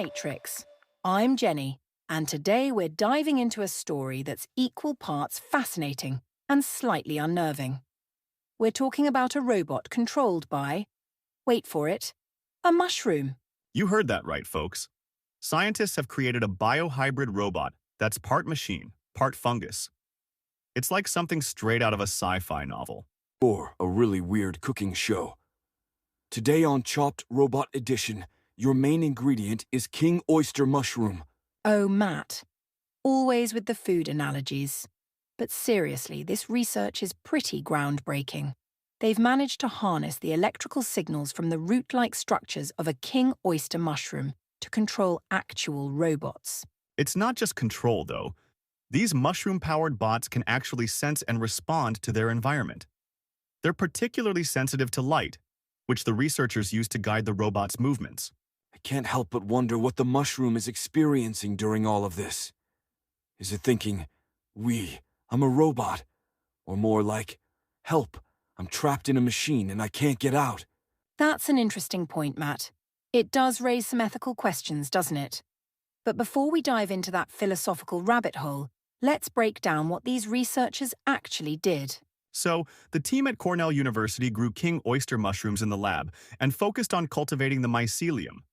Matrix. I'm Jenny, and today we're diving into a story that's equal parts fascinating and slightly unnerving. We're talking about a robot controlled by, wait for it, a mushroom. You heard that right, folks. Scientists have created a biohybrid robot that's part machine, part fungus. It's like something straight out of a sci-fi novel. Or a really weird cooking show. Today on Chopped Robot Edition, your main ingredient is king oyster mushroom. Oh, Matt. Always with the food analogies. But seriously, this research is pretty groundbreaking. They've managed to harness the electrical signals from the root-like structures of a king oyster mushroom to control actual robots. It's not just control, though. These mushroom-powered bots can actually sense and respond to their environment. They're particularly sensitive to light, which the researchers use to guide the robot's movements. I can't help but wonder what the mushroom is experiencing during all of this. Is it thinking, I'm a robot? Or more like, help, I'm trapped in a machine and I can't get out? That's an interesting point, Matt. It does raise some ethical questions, doesn't it? But before we dive into that philosophical rabbit hole, let's break down what these researchers actually did. So, the team at Cornell University grew king oyster mushrooms in the lab and focused on cultivating the mycelium.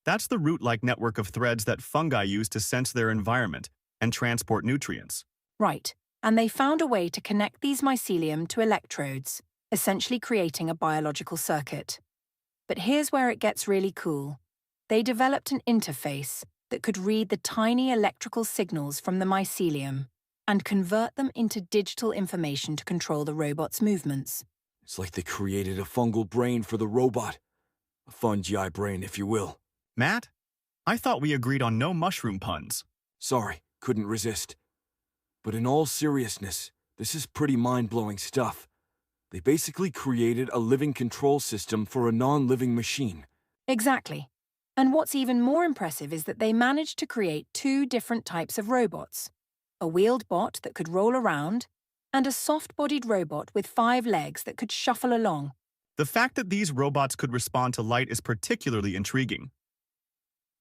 That's the root-like network of threads that fungi use to sense their environment and transport nutrients. Right, and they found a way to connect these mycelium to electrodes, essentially creating a biological circuit. But here's where it gets really cool. They developed an interface that could read the tiny electrical signals from the mycelium and convert them into digital information to control the robot's movements. It's like they created a fungal brain for the robot. A fungi brain, if you will. Matt, I thought we agreed on no mushroom puns. Sorry, couldn't resist. But in all seriousness, this is pretty mind-blowing stuff. They basically created a living control system for a non-living machine. Exactly. And what's even more impressive is that they managed to create two different types of robots. A wheeled bot that could roll around, and a soft-bodied robot with 5 legs that could shuffle along. The fact that these robots could respond to light is particularly intriguing.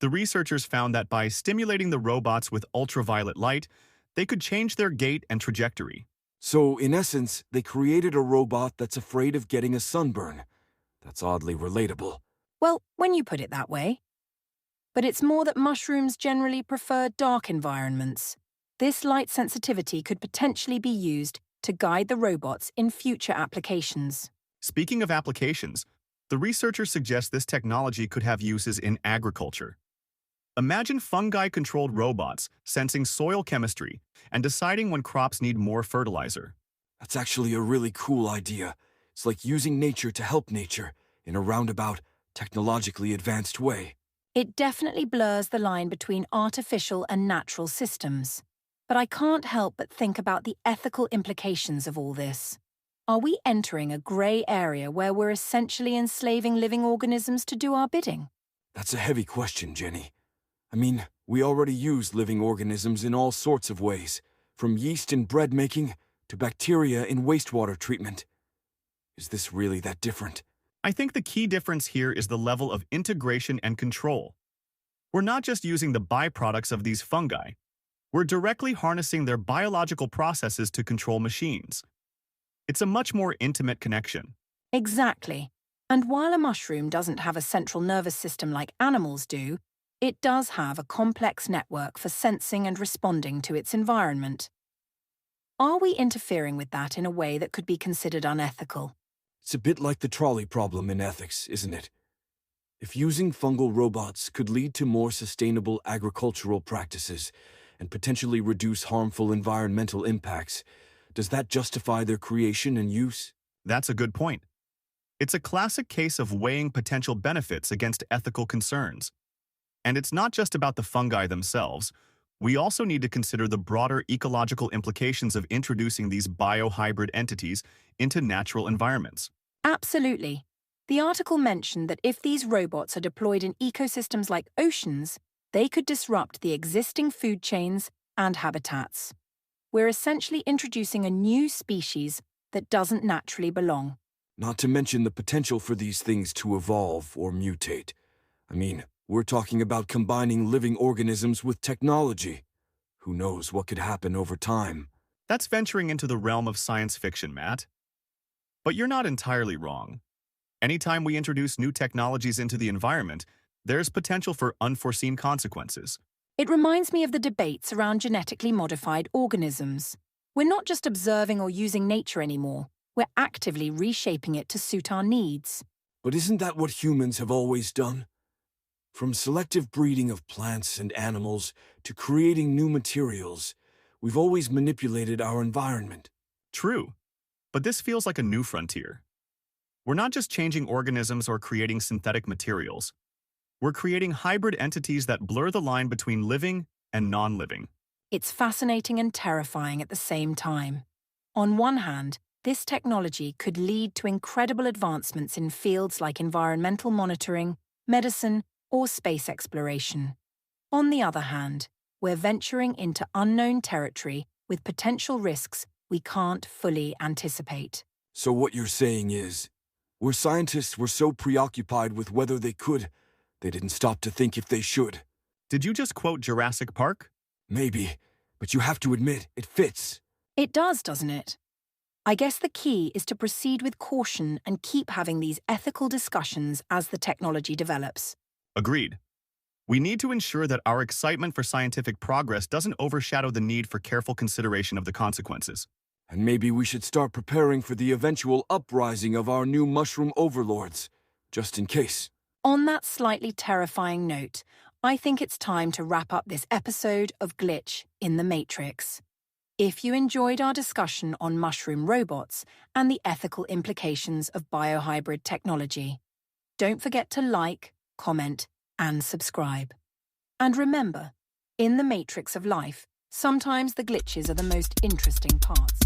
The researchers found that by stimulating the robots with ultraviolet light, they could change their gait and trajectory. So, in essence, they created a robot that's afraid of getting a sunburn. That's oddly relatable. Well, when you put it that way. But it's more that mushrooms generally prefer dark environments. This light sensitivity could potentially be used to guide the robots in future applications. Speaking of applications, the researchers suggest this technology could have uses in agriculture. Imagine fungi-controlled robots sensing soil chemistry and deciding when crops need more fertilizer. That's actually a really cool idea. It's like using nature to help nature in a roundabout, technologically advanced way. It definitely blurs the line between artificial and natural systems. But I can't help but think about the ethical implications of all this. Are we entering a grey area where we're essentially enslaving living organisms to do our bidding? That's a heavy question, Jenny. I mean, we already use living organisms in all sorts of ways, from yeast in bread making to bacteria in wastewater treatment. Is this really that different? I think the key difference here is the level of integration and control. We're not just using the byproducts of these fungi. We're directly harnessing their biological processes to control machines. It's a much more intimate connection. Exactly. And while a mushroom doesn't have a central nervous system like animals do, it does have a complex network for sensing and responding to its environment. Are we interfering with that in a way that could be considered unethical? It's a bit like the trolley problem in ethics, isn't it? If using fungal robots could lead to more sustainable agricultural practices and potentially reduce harmful environmental impacts, does that justify their creation and use? That's a good point. It's a classic case of weighing potential benefits against ethical concerns. And it's not just about the fungi themselves. We also need to consider the broader ecological implications of introducing these biohybrid entities into natural environments. Absolutely. The article mentioned that if these robots are deployed in ecosystems like oceans, they could disrupt the existing food chains and habitats. We're essentially introducing a new species that doesn't naturally belong. Not to mention the potential for these things to evolve or mutate. I mean, We're talking about combining living organisms with technology. Who knows what could happen over time? That's venturing into the realm of science fiction, Matt. But you're not entirely wrong. Anytime we introduce new technologies into the environment, there's potential for unforeseen consequences. It reminds me of the debates around genetically modified organisms. We're not just observing or using nature anymore. We're actively reshaping it to suit our needs. But isn't that what humans have always done? From selective breeding of plants and animals to creating new materials, we've always manipulated our environment. True, but this feels like a new frontier. We're not just changing organisms or creating synthetic materials. We're creating hybrid entities that blur the line between living and non-living. It's fascinating and terrifying at the same time. On one hand, this technology could lead to incredible advancements in fields like environmental monitoring, medicine, or space exploration. On the other hand, we're venturing into unknown territory with potential risks we can't fully anticipate. So what you're saying is, where scientists were so preoccupied with whether they could, they didn't stop to think if they should. Did you just quote Jurassic Park? Maybe, but you have to admit, it fits. It does, doesn't it? I guess the key is to proceed with caution and keep having these ethical discussions as the technology develops. Agreed. We need to ensure that our excitement for scientific progress doesn't overshadow the need for careful consideration of the consequences. And maybe we should start preparing for the eventual uprising of our new mushroom overlords, just in case. On that slightly terrifying note, I think it's time to wrap up this episode of Glitch in the Matrix. If you enjoyed our discussion on mushroom robots and the ethical implications of biohybrid technology, don't forget to like, comment, and subscribe. And remember, in the matrix of life, sometimes the glitches are the most interesting parts.